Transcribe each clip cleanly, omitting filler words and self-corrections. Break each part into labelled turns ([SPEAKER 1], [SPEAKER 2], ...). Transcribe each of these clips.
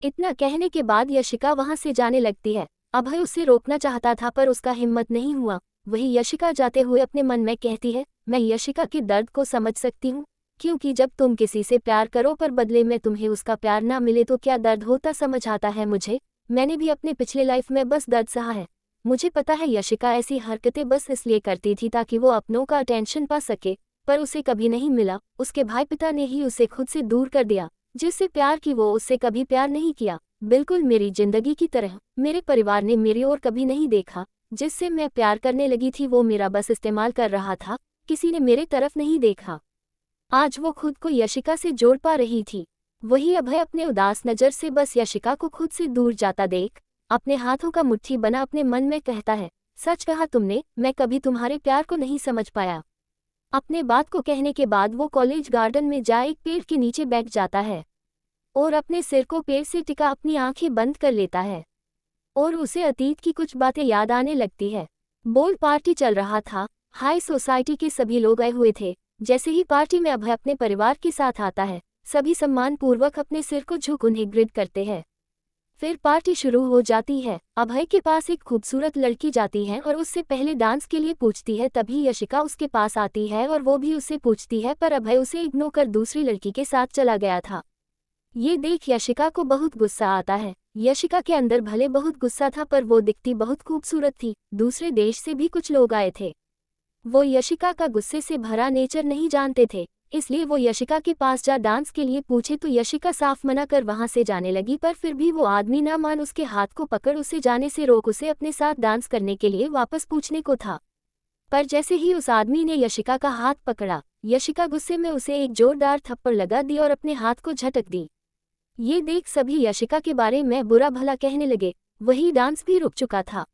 [SPEAKER 1] इतना कहने के बाद यशिका वहां से जाने लगती है। अभय उसे रोकना चाहता था पर उसका हिम्मत नहीं हुआ। वही यशिका जाते हुए अपने मन में कहती है, मैं यशिका के दर्द को समझ सकती हूँ, क्योंकि जब तुम किसी से प्यार करो पर बदले में तुम्हें उसका प्यार ना मिले तो क्या दर्द होता समझ आता है मुझे। मैंने भी अपने पिछले लाइफ में बस दर्द सहा है। मुझे पता है यशिका ऐसी हरकतें बस इसलिए करती थी ताकि वो अपनों का अटेंशन पा सके, पर उसे कभी नहीं मिला। उसके भाई पिता ने ही उसे खुद से दूर कर दिया। जिससे प्यार की वो उससे कभी प्यार नहीं किया। बिल्कुल मेरी जिंदगी की तरह मेरे परिवार ने मेरी ओर कभी नहीं देखा। जिससे मैं प्यार करने लगी थी वो मेरा बस इस्तेमाल कर रहा था, किसी ने मेरे तरफ नहीं देखा। आज वो खुद को यशिका से जोड़ पा रही थी। वही अभय अपने उदास नज़र से बस यशिका को खुद से दूर जाता देख अपने हाथों का मुट्ठी बना अपने मन में कहता है, सच कहा तुमने, मैं कभी तुम्हारे प्यार को नहीं समझ पाया। अपने बात को कहने के बाद वो कॉलेज गार्डन में जा एक पेड़ के नीचे बैठ जाता है और अपने सिर को पेड़ से टिका अपनी आंखें बंद कर लेता है और उसे अतीत की कुछ बातें याद आने लगती है। बोल पार्टी चल रहा था। हाई सोसाइटी के सभी लोग आए हुए थे। जैसे ही पार्टी में अभय अपने परिवार के साथ आता है, सभी सम्मानपूर्वक अपने सिर को झुक उन्हें ग्रीट करते हैं। फिर पार्टी शुरू हो जाती है। अभय के पास एक खूबसूरत लड़की जाती है और उससे पहले डांस के लिए पूछती है। तभी यशिका उसके पास आती है और वो भी उससे पूछती है, पर अभय उसे इग्नोर कर दूसरी लड़की के साथ चला गया था। ये देख यशिका को बहुत गुस्सा आता है। यशिका के अंदर भले बहुत गुस्सा था पर वो दिखती बहुत खूबसूरत थी। दूसरे देश से भी कुछ लोग आए थे। वो यशिका का गुस्से से भरा नेचर नहीं जानते थे, इसलिए वो यशिका के पास जा डांस के लिए पूछे तो यशिका साफ मना कर वहां से जाने लगी। पर फिर भी वो आदमी ना मान उसके हाथ को पकड़ उसे जाने से रोक उसे अपने साथ डांस करने के लिए वापस पूछने को था। पर जैसे ही उस आदमी ने यशिका का हाथ पकड़ा, यशिका गुस्से में उसे एक जोरदार थप्पड़ लगा दी और अपने हाथ को झटक दी। ये देख सभी यशिका के बारे में बुरा भला कहने लगे। वही डांस भी रुक चुका था,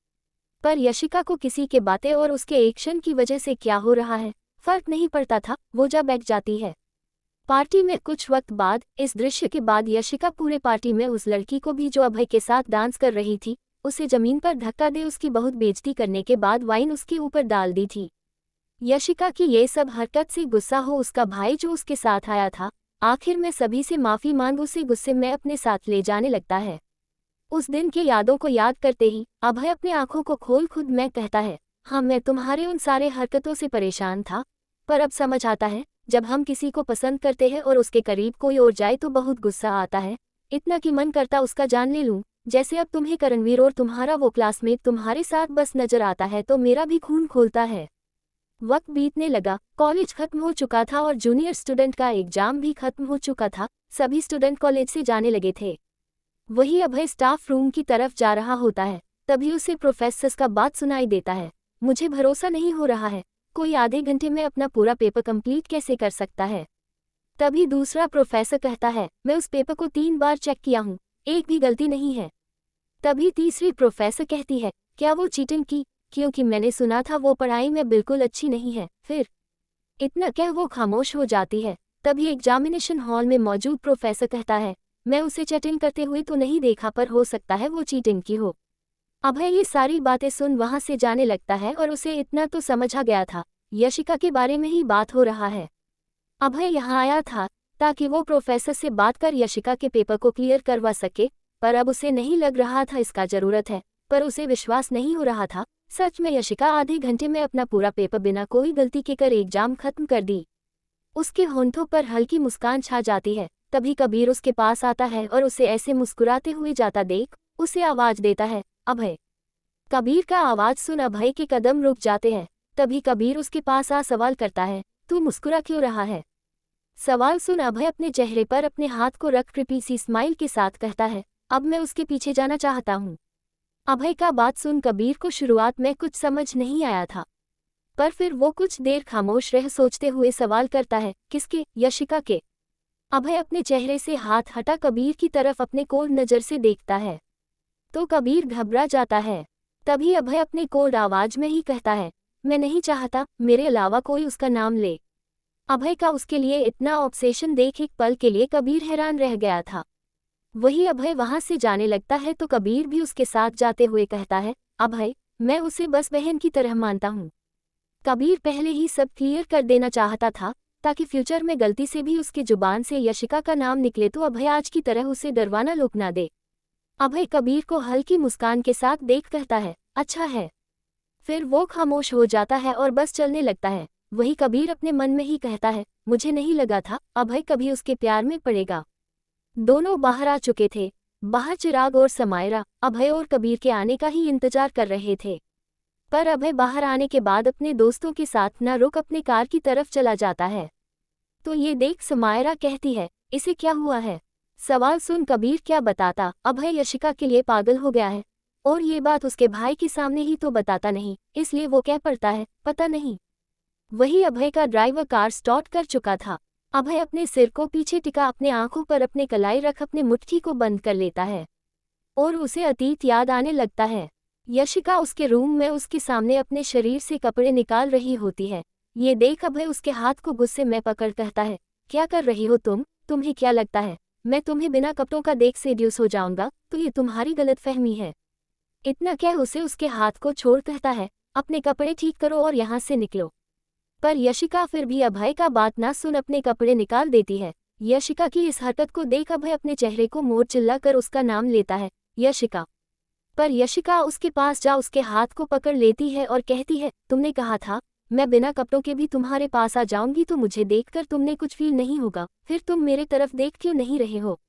[SPEAKER 1] पर यशिका को किसी के बातें और उसके एक्शन की वजह से क्या हो रहा है फर्क नहीं पड़ता था। वो जा बैठ जाती है। पार्टी में कुछ वक्त बाद इस दृश्य के बाद यशिका पूरे पार्टी में उस लड़की को भी जो अभय के साथ डांस कर रही थी, उसे जमीन पर धक्का दे उसकी बहुत बेइज्जती करने के बाद वाइन उसके ऊपर डाल दी थी। यशिका की ये सब हरकत से गुस्सा हो उसका भाई जो उसके साथ आया था, आखिर में सभी से माफी मांग उसे गुस्से में अपने साथ ले जाने लगता है। उस दिन की यादों को याद करते ही अभय अपनी आंखों को खोल खुद में कहता है, हाँ मैं तुम्हारे उन सारे हरकतों से परेशान था, पर अब समझ आता है जब हम किसी को पसंद करते हैं और उसके करीब कोई और जाए तो बहुत गुस्सा आता है, इतना कि मन करता उसका जान ले लूं। जैसे अब तुम्हें करणवीर और तुम्हारा वो क्लासमेट तुम्हारे साथ बस नजर आता है तो मेरा भी खून खोलता है। वक्त बीतने लगा। कॉलेज खत्म हो चुका था और जूनियर स्टूडेंट का एग्जाम भी खत्म हो चुका था। सभी स्टूडेंट कॉलेज से जाने लगे थे। वही अभय स्टाफ रूम की तरफ जा रहा होता है। तभी उसे प्रोफेसर का बात सुनाई देता है, मुझे भरोसा नहीं हो रहा है, कोई आधे घंटे में अपना पूरा पेपर कंप्लीट कैसे कर सकता है। तभी दूसरा प्रोफेसर कहता है, मैं उस पेपर को 3 बार चेक किया हूँ, एक भी गलती नहीं है। तभी तीसरी प्रोफेसर कहती है, क्या वो चीटिंग की, क्योंकि मैंने सुना था वो पढ़ाई में बिल्कुल अच्छी नहीं है। फिर इतना कह वो खामोश हो जाती है। तभी एग्जामिनेशन हॉल में मौजूद प्रोफेसर कहता है, मैं उसे चीटिंग करते हुए तो नहीं देखा पर हो सकता है वो चीटिंग की हो। अभय ये सारी बातें सुन वहां से जाने लगता है और उसे इतना तो समझ आ गया था, यशिका के बारे में ही बात हो रहा है। अभय यहाँ आया था ताकि वो प्रोफेसर से बात कर यशिका के पेपर को क्लियर करवा सके, पर अब उसे नहीं लग रहा था इसका जरूरत है, पर उसे विश्वास नहीं हो रहा था। सच में यशिका आधे घंटे में अपना पूरा पेपर बिना कोई गलती के कर एग्जाम खत्म कर दी। उसके होंठों पर हल्की मुस्कान छा जाती है। तभी कबीर उसके पास आता है और उसे ऐसे मुस्कुराते हुए जाता देख उसे आवाज देता है, अभय। कबीर का आवाज सुन अभय के कदम रुक जाते हैं। तभी कबीर उसके पास आ सवाल करता है, तू मुस्कुरा क्यों रहा है। सवाल सुन अभय अपने चेहरे पर अपने हाथ को रख कृपी सी स्माइल के साथ कहता है, अब मैं उसके पीछे जाना चाहता हूँ। अभय का बात सुन कबीर को शुरुआत में कुछ समझ नहीं आया था, पर फिर वो कुछ देर खामोश रह सोचते हुए सवाल करता है, किसके, यशिका के। अभय अपने चेहरे से हाथ हटा कबीर की तरफ अपने कोल्ड नज़र से देखता है तो कबीर घबरा जाता है। तभी अभय अपने कोल्ड आवाज में ही कहता है, मैं नहीं चाहता मेरे अलावा कोई उसका नाम ले। अभय का उसके लिए इतना ऑब्सेशन देख एक पल के लिए कबीर हैरान रह गया था। वही अभय वहां से जाने लगता है तो कबीर भी उसके साथ जाते हुए कहता है, अभय मैं उसे बस बहन की तरह मानता हूँ। कबीर पहले ही सब क्लियर कर देना चाहता था ताकि फ्यूचर में गलती से भी उसकी जुबान से यशिका का नाम निकले तो अभय आज की तरह उसे डरवाना लोग ना दे। अभय कबीर को हल्की मुस्कान के साथ देख कहता है, अच्छा है। फिर वो खामोश हो जाता है और बस चलने लगता है। वही कबीर अपने मन में ही कहता है, मुझे नहीं लगा था अभय कभी उसके प्यार में पड़ेगा। दोनों बाहर आ चुके थे। बाहर चिराग और समायरा अभय और कबीर के आने का ही इंतजार कर रहे थे। पर अभय बाहर आने के बाद अपने दोस्तों के साथ न रुक अपने कार की तरफ चला जाता है। तो ये देख समायरा कहती है, इसे क्या हुआ है? सवाल सुन कबीर क्या बताता, अभय यशिका के लिए पागल हो गया है और ये बात उसके भाई के सामने ही तो बताता नहीं, इसलिए वो कह पड़ता है, पता नहीं। वही अभय का ड्राइवर कार स्टार्ट कर चुका था। अभय अपने सिर को पीछे टिका अपने आंखों पर अपने कलाई रख अपने मुट्ठी को बंद कर लेता है और उसे अतीत याद आने लगता है। यशिका उसके रूम में उसके सामने अपने शरीर से कपड़े निकाल रही होती है। ये देख अभय उसके हाथ को गुस्से में पकड़ कहता है, क्या कर रही हो तुम? तुम्हें क्या लगता है मैं तुम्हें बिना कपड़ों का देख सेड्यूस हो जाऊंगा? तो ये तुम्हारी गलतफहमी है। इतना कह उसे उसके हाथ को छोड़ कहता है, अपने कपड़े ठीक करो और यहाँ से निकलो। पर यशिका फिर भी अभय का बात ना सुन अपने कपड़े निकाल देती है। यशिका की इस हरकत को देख अभय अपने चेहरे को मोड़ चिल्ला कर उसका नाम लेता है, यशिका। पर यशिका उसके पास जा उसके हाथ को पकड़ लेती है और कहती है, तुमने कहा था मैं बिना कपड़ों के भी तुम्हारे पास आ जाऊंगी तो मुझे देखकर तुमने कुछ फील नहीं होगा, फिर तुम मेरे तरफ देख क्यों नहीं रहे हो?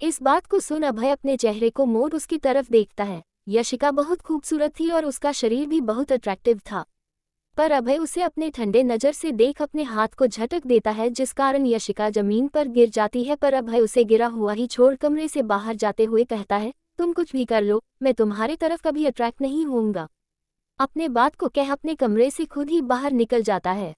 [SPEAKER 1] इस बात को सुन अभय अपने चेहरे को मोड़ उसकी तरफ देखता है। यशिका बहुत खूबसूरत थी और उसका शरीर भी बहुत अट्रैक्टिव था। पर अभय उसे अपने ठंडे नज़र से देख अपने हाथ को झटक देता है जिस कारण यशिका जमीन पर गिर जाती है। पर अभय उसे गिरा हुआ ही छोड़ कमरे से बाहर जाते हुए कहता है, तुम कुछ भी कर लो मैं तुम्हारे तरफ कभी अट्रैक्ट नहीं होऊंगा। अपने बात को कह अपने कमरे से खुद ही बाहर निकल जाता है।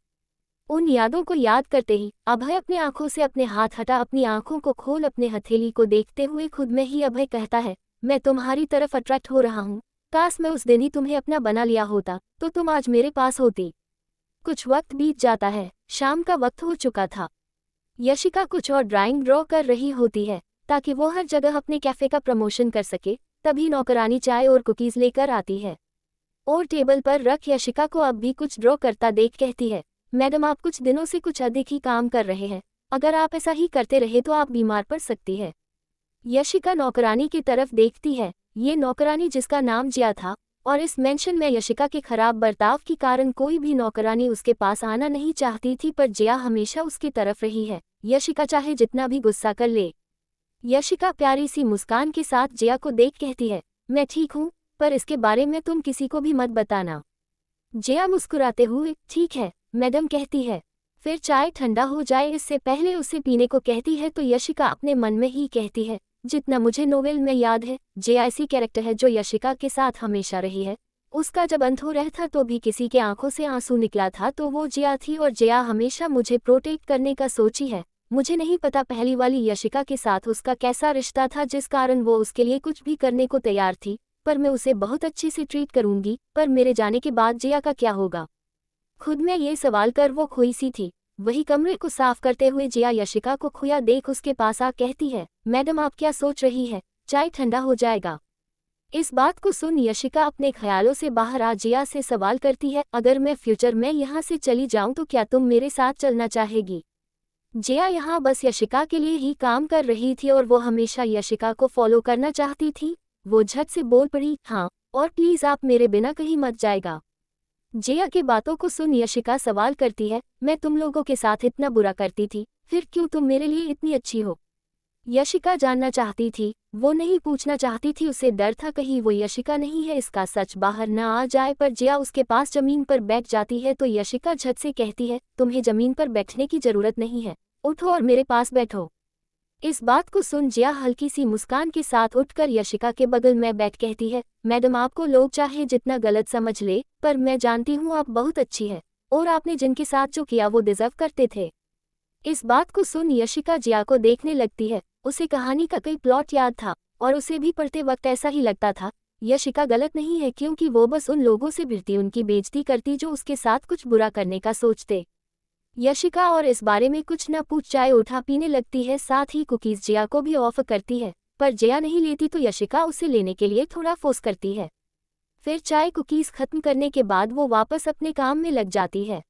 [SPEAKER 1] उन यादों को याद करते ही अभय अपने आंखों से अपने हाथ हटा अपनी आंखों को खोल अपने हथेली को देखते हुए खुद में ही अभय कहता है, मैं तुम्हारी तरफ अट्रैक्ट हो रहा हूँ। काश मैं उस दिन ही तुम्हें अपना बना लिया होता तो तुम आज मेरे पास होती। कुछ वक्त बीत जाता है। शाम का वक्त हो चुका था। यशिका कुछ और ड्राइंग ड्रॉ कर रही होती है ताकि वो हर जगह अपने कैफे का प्रमोशन कर सके। तभी नौकरानी चाय और कुकीज लेकर आती है और टेबल पर रख यशिका को अब भी कुछ ड्रॉ करता देख कहती है, मैडम आप कुछ दिनों से कुछ अधिक ही काम कर रहे हैं, अगर आप ऐसा ही करते रहे तो आप बीमार पड़ सकती है। यशिका नौकरानी की तरफ देखती है। ये नौकरानी जिसका नाम जिया था और इस मेंशन में यशिका के खराब बर्ताव के कारण कोई भी नौकरानी उसके पास आना नहीं चाहती थी, पर जिया हमेशा उसकी तरफ रही है, यशिका चाहे जितना भी गुस्सा कर ले। यशिका प्यारी सी मुस्कान के साथ जिया को देख कहती है, मैं ठीक हूँ पर इसके बारे में तुम किसी को भी मत बताना। जिया मुस्कुराते हुए, ठीक है मैडम कहती है। फिर चाय ठंडा हो जाए इससे पहले उसे पीने को कहती है तो यशिका अपने मन में ही कहती है, जितना मुझे नोवेल में याद है जिया ऐसी कैरेक्टर है जो यशिका के साथ हमेशा रही है। उसका जब अंत हो रहा था तो भी किसी के आंखों से आंसू निकला था तो वो जिया थी और जिया हमेशा मुझे प्रोटेक्ट करने का सोची है। मुझे नहीं पता पहली वाली यशिका के साथ उसका कैसा रिश्ता था जिस कारण वो उसके लिए कुछ भी करने को तैयार थी, पर मैं उसे बहुत अच्छे से ट्रीट करूंगी। पर मेरे जाने के बाद जिया का क्या होगा? खुद में ये सवाल कर वो खोई सी थी। वही कमरे को साफ करते हुए जिया यशिका को खोया देख उसके पास आ कहती है, मैडम आप क्या सोच रही है? चाय ठंडा हो जाएगा। इस बात को सुन यशिका अपने ख्यालों से बाहर आ जिया से सवाल करती है, अगर मैं फ्यूचर में यहाँ से चली जाऊँ तो क्या तुम मेरे साथ चलना चाहेगी? जिया यहाँ बस यशिका के लिए ही काम कर रही थी और वो हमेशा यशिका को फॉलो करना चाहती थी। वो झट से बोल पड़ी, हाँ, और प्लीज़ आप मेरे बिना कहीं मत जाएगा। जिया की बातों को सुन यशिका सवाल करती है, मैं तुम लोगों के साथ इतना बुरा करती थी, फिर क्यों तुम मेरे लिए इतनी अच्छी हो? यशिका जानना चाहती थी, वो नहीं पूछना चाहती थी। उसे डर था कहीं वो यशिका नहीं है इसका सच बाहर न आ जाए। पर जिया उसके पास जमीन पर बैठ जाती है तो यशिका झट से कहती है, तुम्हें जमीन पर बैठने की जरूरत नहीं है, उठो और मेरे पास बैठो। इस बात को सुन जिया हल्की सी मुस्कान के साथ उठकर यशिका के बगल में बैठ कहती है, मैडम आपको लोग चाहे जितना गलत समझ ले पर मैं जानती हूँ आप बहुत अच्छी है और आपने जिनके साथ जो किया वो डिजर्व करते थे। इस बात को सुन यशिका जिया को देखने लगती है। उसे कहानी का कई प्लॉट याद था और उसे भी पढ़ते वक्त ऐसा ही लगता था। यशिका गलत नहीं है क्योंकि वो बस उन लोगों से भिड़ती उनकी बेइज्जती करती जो उसके साथ कुछ बुरा करने का सोचते। यशिका और इस बारे में कुछ न पूछ चाय उठा पीने लगती है, साथ ही कुकीज जिया को भी ऑफर करती है। पर जिया नहीं लेती तो यशिका उसे लेने के लिए थोड़ा फोर्स करती है। फिर चाय कुकीज खत्म करने के बाद वो वापस अपने काम में लग जाती है।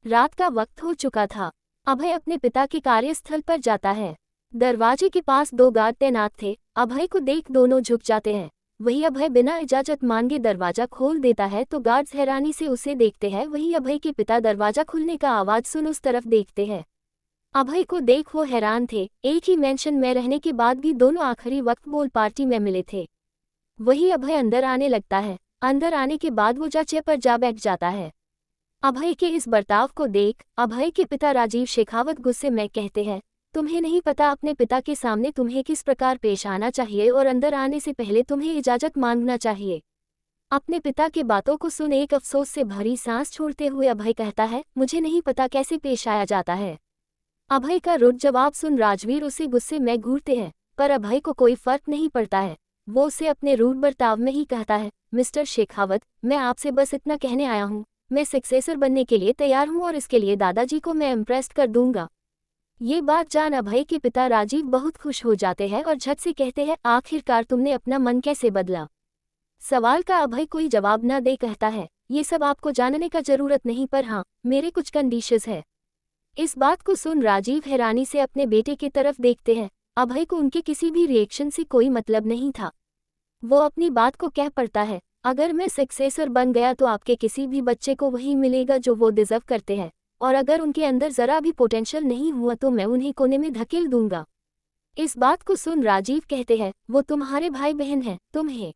[SPEAKER 1] रात का वक्त हो चुका था। अभय अपने पिता के कार्यस्थल पर जाता है। दरवाजे के पास 2 गार्ड तैनात थे अभय को देख दोनों झुक जाते हैं। वही अभय बिना इजाजत मांगे दरवाजा खोल देता है तो गार्ड्स हैरानी से उसे देखते हैं। वही अभय के पिता दरवाजा खुलने का आवाज सुन उस तरफ देखते हैं। अभय को देख वो हैरान थे, एक ही मेंशन में रहने के बाद भी दोनों आखिरी वक्त बोल पार्टी में मिले थे। वही अभय अंदर आने लगता है। अंदर आने के बाद वो चाचे पर जा बैठ जाता है। अभय के इस बर्ताव को देख अभय के पिता राजीव शेखावत गुस्से में कहते हैं, तुम्हें नहीं पता अपने पिता के सामने तुम्हें किस प्रकार पेश आना चाहिए और अंदर आने से पहले तुम्हें इजाजत मांगना चाहिए। अपने पिता की बातों को सुन एक अफसोस से भरी सांस छोड़ते हुए अभय कहता है, मुझे नहीं पता कैसे पेश आया जाता है। अभय का रुड जवाब सुन राजवीर उसे गुस्से में घूरते हैं, पर अभय को कोई फर्क नहीं पड़ता है। वो उसे अपने रूड बर्ताव में ही कहता है, मिस्टर शेखावत, मैं आपसे बस इतना कहने आया हूँ, मैं सक्सेसर बनने के लिए तैयार हूँ और इसके लिए दादाजी को मैं इम्प्रेस कर दूंगा। ये बात जान अभय के पिता राजीव बहुत खुश हो जाते हैं और झट से कहते हैं, आखिरकार तुमने अपना मन कैसे बदला। सवाल का अभय कोई जवाब न दे कहता है, ये सब आपको जानने का जरूरत नहीं, पर हाँ, मेरे कुछ कंडीशंस है। इस बात को सुन राजीव हैरानी से अपने बेटे की तरफ देखते हैं। अभय को उनके किसी भी रिएक्शन से कोई मतलब नहीं था। वो अपनी बात को कह पड़ता है, अगर मैं सक्सेसर बन गया तो आपके किसी भी बच्चे को वही मिलेगा जो वो डिजर्व करते हैं, और अगर उनके अंदर जरा भी पोटेंशियल नहीं हुआ तो मैं उन्हें कोने में धकेल दूंगा। इस बात को सुन राजीव कहते हैं, वो तुम्हारे भाई बहन हैं, तुम्हें।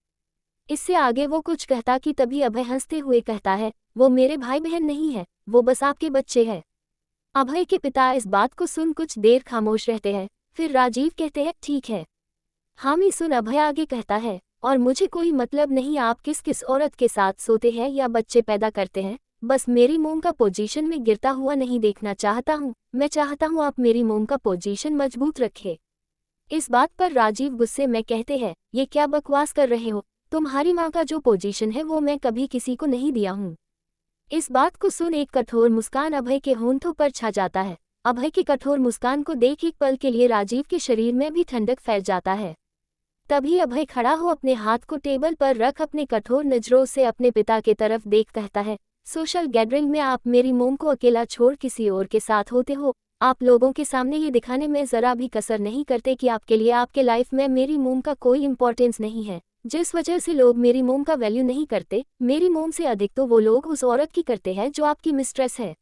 [SPEAKER 1] इससे आगे वो कुछ कहता कि तभी अभय हंसते हुए कहता है, वो मेरे भाई बहन नहीं है, वो बस आपके बच्चे हैं। अभय के पिता इस बात को सुन कुछ देर खामोश रहते हैं, फिर राजीव कहते हैं, ठीक है। हामी सुन अभय आगे कहता है, और मुझे कोई मतलब नहीं आप किस किस औरत के साथ सोते हैं या बच्चे पैदा करते हैं, बस मेरी मोम का पोजीशन में गिरता हुआ नहीं देखना चाहता हूँ। मैं चाहता हूँ आप मेरी मोम का पोजीशन मजबूत रखें। इस बात पर राजीव गुस्से में कहते हैं, ये क्या बकवास कर रहे हो, तुम्हारी माँ का जो पोजीशन है वो मैं कभी किसी को नहीं दिया हूँ। इस बात को सुन एक कठोर मुस्कान अभय के होंठों पर छा जाता है। अभय की कठोर मुस्कान को देख एक पल के लिए राजीव के शरीर में भी ठंडक फैल जाता है। तभी अभय खड़ा हो अपने हाथ को टेबल पर रख अपने कठोर नजरों से अपने पिता की तरफ देख कहता है, सोशल गैदरिंग में आप मेरी मोम को अकेला छोड़ किसी और के साथ होते हो। आप लोगों के सामने ये दिखाने में जरा भी कसर नहीं करते कि आपके लिए आपके लाइफ में मेरी मोम का कोई इंपॉर्टेंस नहीं है, जिस वजह से लोग मेरी मोम का वैल्यू नहीं करते। मेरी मोम से अधिक तो वो लोग उस औरत की करते हैं जो आपकी मिस्ट्रेस है।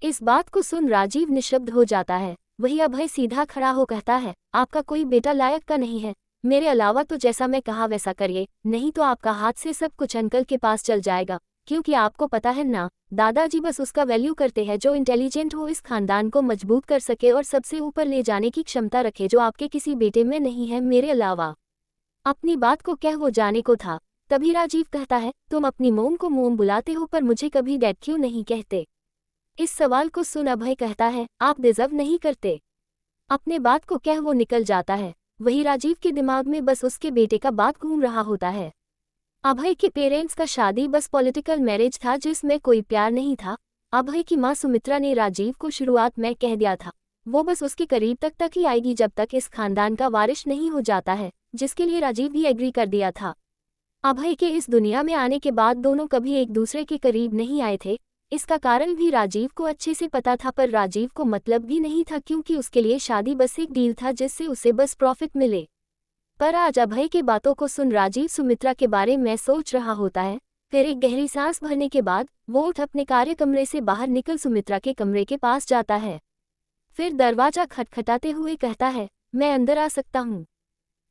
[SPEAKER 1] इस बात को सुन राजीव निशब्द हो जाता है। वही अभय सीधा खड़ा हो कहता है, आपका कोई बेटा लायक का नहीं है, मेरे अलावा तो जैसा मैं कहा वैसा करिए, नहीं तो आपका हाथ से सब कुछ अंकल के पास चल जाएगा, क्योंकि आपको पता है ना, दादाजी बस उसका वैल्यू करते हैं जो इंटेलिजेंट हो, इस खानदान को मजबूत कर सके और सबसे ऊपर ले जाने की क्षमता रखे, जो आपके किसी बेटे में नहीं है मेरे अलावा। अपनी बात को कह वो जाने को था, तभी राजीव कहता है, तुम अपनी मोम को मोम बुलाते हो पर मुझे कभी डैड क्यों नहीं कहते। इस सवाल को सुन अभय कहता है, आप डिजर्व नहीं करते। अपने बात को कह वो निकल जाता है। वही राजीव के दिमाग में बस उसके बेटे का बात घूम रहा होता है। अभय के पेरेंट्स का शादी बस पॉलिटिकल मैरिज था जिसमें कोई प्यार नहीं था। अभय की मां सुमित्रा ने राजीव को शुरुआत में कह दिया था, वो बस उसके करीब तक ही आएगी जब तक इस खानदान का वारिस नहीं हो जाता है, जिसके लिए राजीव भी एग्री कर दिया था। अभय के इस दुनिया में आने के बाद दोनों कभी एक दूसरे के करीब नहीं आए थे। इसका कारण भी राजीव को अच्छे से पता था, पर राजीव को मतलब भी नहीं था, क्योंकि उसके लिए शादी बस एक डील था जिससे उसे बस प्रॉफिट मिले। पर आज अभय की बातों को सुन राजीव सुमित्रा के बारे में सोच रहा होता है। फिर एक गहरी सांस भरने के बाद वो उठ अपने कार्य कमरे से बाहर निकल सुमित्रा के कमरे के पास जाता है। फिर दरवाजा खटखटाते हुए कहता है, मैं अंदर आ सकता हूँ।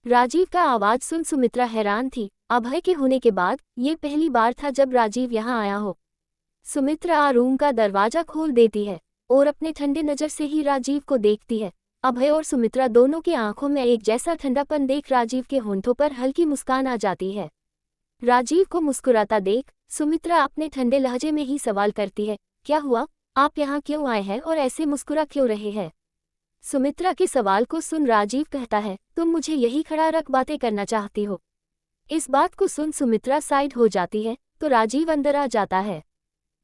[SPEAKER 1] राजीव का आवाज सुन सुमित्रा हैरान थी। अभय के होने के बाद ये पहली बार था जब राजीव यहाँ आया हो। सुमित्रा रूम का दरवाजा खोल देती है और अपने ठंडे नजर से ही राजीव को देखती है। अभय और सुमित्रा दोनों की आंखों में एक जैसा ठंडापन देख राजीव के होंठों पर हल्की मुस्कान आ जाती है। राजीव को मुस्कुराता देख सुमित्रा अपने ठंडे लहजे में ही सवाल करती है, क्या हुआ, आप यहाँ क्यों आए हैं और ऐसे मुस्कुरा क्यों रहे हैं। सुमित्रा के सवाल को सुन राजीव कहता है, तुम मुझे यही खड़ा रख बातें करना चाहती हो। इस बात को सुन सुमित्रा साइड हो जाती है तो राजीव अंदर आ जाता है।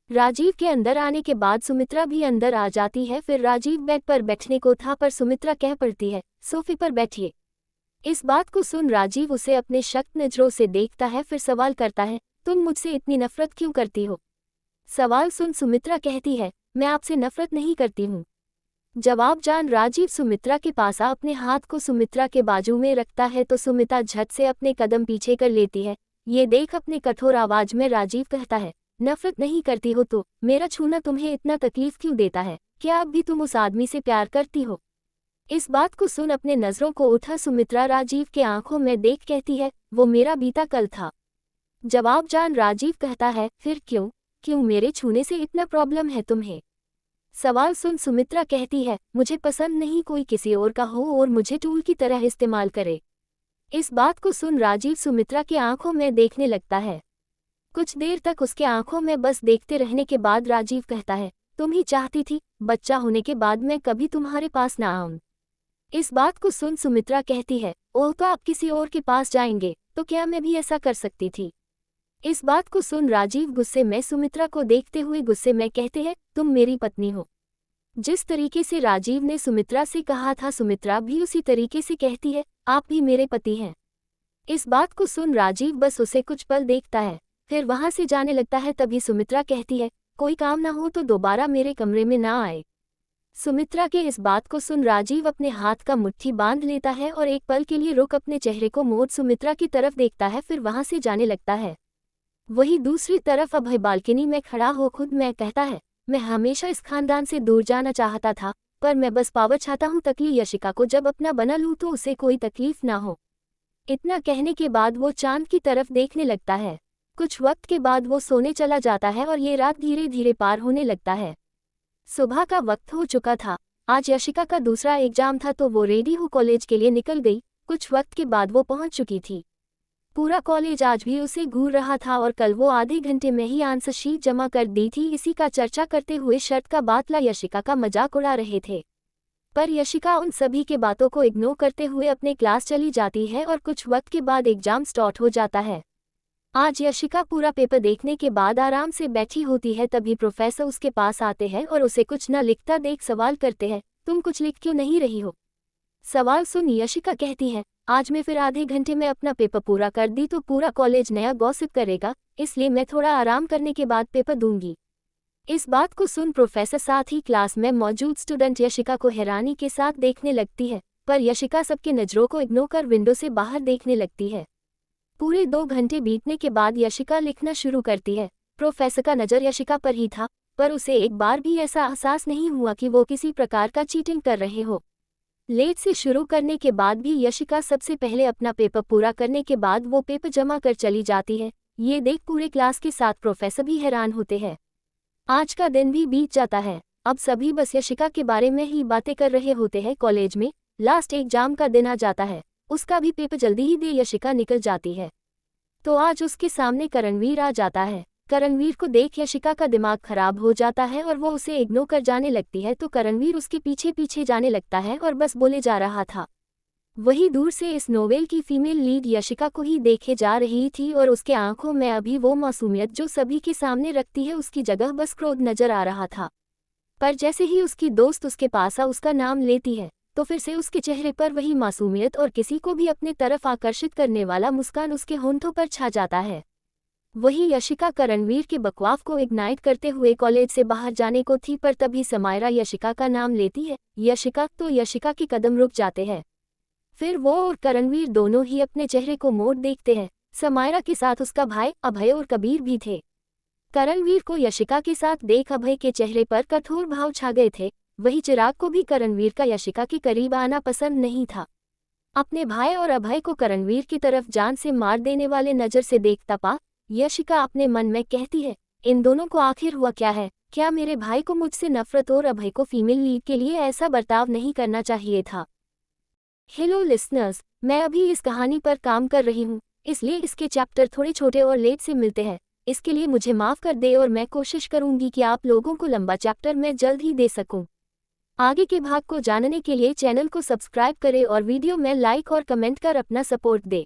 [SPEAKER 1] राजीव के अंदर आने के बाद सुमित्रा भी अंदर आ जाती है। फिर राजीव बेड पर बैठने को था पर सुमित्रा कह पड़ती है, सोफे पर बैठिए। इस बात को सुन राजीव उसे अपने शक्त नजरों से देखता है, फिर सवाल करता है, तुम मुझसे इतनी नफरत क्यों करती हो। सवाल सुन सुमित्रा कहती है, मैं आपसे नफरत नहीं करती हूँ। जवाब जान राजीव सुमित्रा के पास आ अपने हाथ को सुमित्रा के बाजू में रखता है तो सुमित्रा झट से अपने कदम पीछे कर लेती है। ये देख अपने कठोर आवाज में राजीव कहता है, नफरत नहीं करती हो तो मेरा छूना तुम्हें इतना तकलीफ क्यों देता है? क्या अब भी तुम उस आदमी से प्यार करती हो? इस बात को सुन अपने नजरों को उठा सुमित्रा राजीव के आंखों में देख कहती है, वो मेरा बीता कल था। जवाब जान राजीव कहता है, फिर क्यों क्यों मेरे छूने से इतना प्रॉब्लम है तुम्हें? सवाल सुन सुमित्रा कहती है, मुझे पसंद नहीं कोई किसी और का हो और मुझे टूल की तरह इस्तेमाल करे। इस बात को सुन राजीव सुमित्रा की आंखों में देखने लगता है। कुछ देर तक उसके आंखों में बस देखते रहने के बाद राजीव कहता है, तुम ही चाहती थी बच्चा होने के बाद मैं कभी तुम्हारे पास ना आऊं। इस बात को सुन सुमित्रा कहती है, ओह तो आप किसी और के पास जाएंगे तो क्या मैं भी ऐसा कर सकती थी? इस बात को सुन राजीव गुस्से में सुमित्रा को देखते हुए गुस्से में कहते हैं, तुम मेरी पत्नी हो। जिस तरीके से राजीव ने सुमित्रा से कहा था सुमित्रा भी उसी तरीके से कहती है, आप भी मेरे पति हैं। इस बात को सुन राजीव बस उसे कुछ पल देखता है, फिर वहां से जाने लगता है। तभी सुमित्रा कहती है, कोई काम ना हो तो दोबारा मेरे कमरे में ना आए। सुमित्रा के इस बात को सुन राजीव अपने हाथ का मुट्ठी बांध लेता है और एक पल के लिए रुक अपने चेहरे को मोड़ सुमित्रा की तरफ देखता है, फिर वहां से जाने लगता है। वही दूसरी तरफ अभय बालकनी में खड़ा हो खुद में कहता है, मैं हमेशा इस खानदान से दूर जाना चाहता था, पर मैं बस पावर चाहता हूँ तकली यशिका को जब अपना बना लूँ तो उसे कोई तकलीफ ना हो। इतना कहने के बाद वो चांद की तरफ देखने लगता है। कुछ वक्त के बाद वो सोने चला जाता है और ये रात धीरे धीरे पार होने लगता है। सुबह का वक्त हो चुका था। आज यशिका का दूसरा एग्जाम था तो वो रेडी हो कॉलेज के लिए निकल गई। कुछ वक्त के बाद वो पहुंच चुकी थी। पूरा कॉलेज आज भी उसे घूर रहा था और कल वो आधे घंटे में ही आंसर शीट जमा कर दी थी। इसी का चर्चा करते हुए शर्त का बातला यशिका का मजाक उड़ा रहे थे, पर यशिका उन सभी के बातों को इग्नोर करते हुए अपने क्लास चली जाती है और कुछ वक्त के बाद एग्जाम स्टार्ट हो जाता है। आज यशिका पूरा पेपर देखने के बाद आराम से बैठी होती है, तभी प्रोफेसर उसके पास आते हैं और उसे कुछ न लिखता देख सवाल करते हैं, तुम कुछ लिख क्यों नहीं रही हो? सवाल सुन यशिका कहती है, आज मैं फिर आधे घंटे में अपना पेपर पूरा कर दी तो पूरा कॉलेज नया गॉसिप करेगा, इसलिए मैं थोड़ा आराम करने के बाद पेपर दूंगी। इस बात को सुन प्रोफेसर साथ ही क्लास में मौजूद स्टूडेंट यशिका को हैरानी के साथ देखने लगती है, पर यशिका सबके नजरों को इग्नोर कर विंडो से बाहर देखने लगती है। पूरे 2 घंटे बीतने के बाद यशिका लिखना शुरू करती है। प्रोफेसर का नज़र यशिका पर ही था, पर उसे एक बार भी ऐसा एहसास नहीं हुआ कि वो किसी प्रकार का चीटिंग कर रहे हो। लेट से शुरू करने के बाद भी यशिका सबसे पहले अपना पेपर पूरा करने के बाद वो पेपर जमा कर चली जाती है। ये देख पूरे क्लास के साथ प्रोफेसर भी हैरान होते हैं। आज का दिन भी बीत जाता है। अब सभी बस यशिका के बारे में ही बातें कर रहे होते हैं। कॉलेज में लास्ट एग्जाम का दिन आ जाता है, उसका भी पेपर जल्दी ही दे यशिका निकल जाती है। तो आज उसके सामने करणवीर आ जाता है। करणवीर को देख यशिका का दिमाग खराब हो जाता है और वो उसे इग्नोर कर जाने लगती है, तो करणवीर उसके पीछे पीछे जाने लगता है और बस बोले जा रहा था। वही दूर से इस नोवेल की फीमेल लीड यशिका को ही देखे जा रही थी और उसके आंखों में अभी वो मासूमियत जो सभी के सामने रखती है उसकी जगह बस क्रोध नजर आ रहा था। पर जैसे ही उसकी दोस्त उसके पास आ उसका नाम लेती है तो फिर से उसके चेहरे पर वही मासूमियत और किसी को भी अपने तरफ आकर्षित करने वाला मुस्कान उसके होंठों पर छा जाता है। वही यशिका करणवीर के बकवास को इग्नाइट करते हुए कॉलेज से बाहर जाने को थी, पर तभी समायरा यशिका का नाम लेती है। यशिका तो यशिका के कदम रुक जाते हैं। फिर वो और करणवीर दोनों ही अपने चेहरे को मोड़ देखते हैं। समायरा के साथ उसका भाई अभय और कबीर भी थे। करणवीर को यशिका के साथ देख अभय के चेहरे पर कठोर भाव छा गए थे। वही चिराग को भी करणवीर का यशिका के करीब आना पसंद नहीं था। अपने भाई और अभय को करणवीर की तरफ जान से मार देने वाले नजर से देखता पा यशिका अपने मन में कहती है, इन दोनों को आखिर हुआ क्या है? क्या मेरे भाई को मुझसे नफरत और अभय को फीमेल लीड के लिए ऐसा बर्ताव नहीं करना चाहिए था? हेलो लिसनर्स, मैं अभी इस कहानी पर काम कर रही हूँ, इसलिए इसके चैप्टर थोड़े छोटे और लेट से मिलते हैं। इसके लिए मुझे माफ़ कर दे और मैं कोशिश करूँगी कि आप लोगों को लंबा चैप्टर मैं जल्द ही दे सकूँ। आगे के भाग को जानने के लिए चैनल को सब्सक्राइब करें और वीडियो में लाइक और कमेंट कर अपना सपोर्ट दे।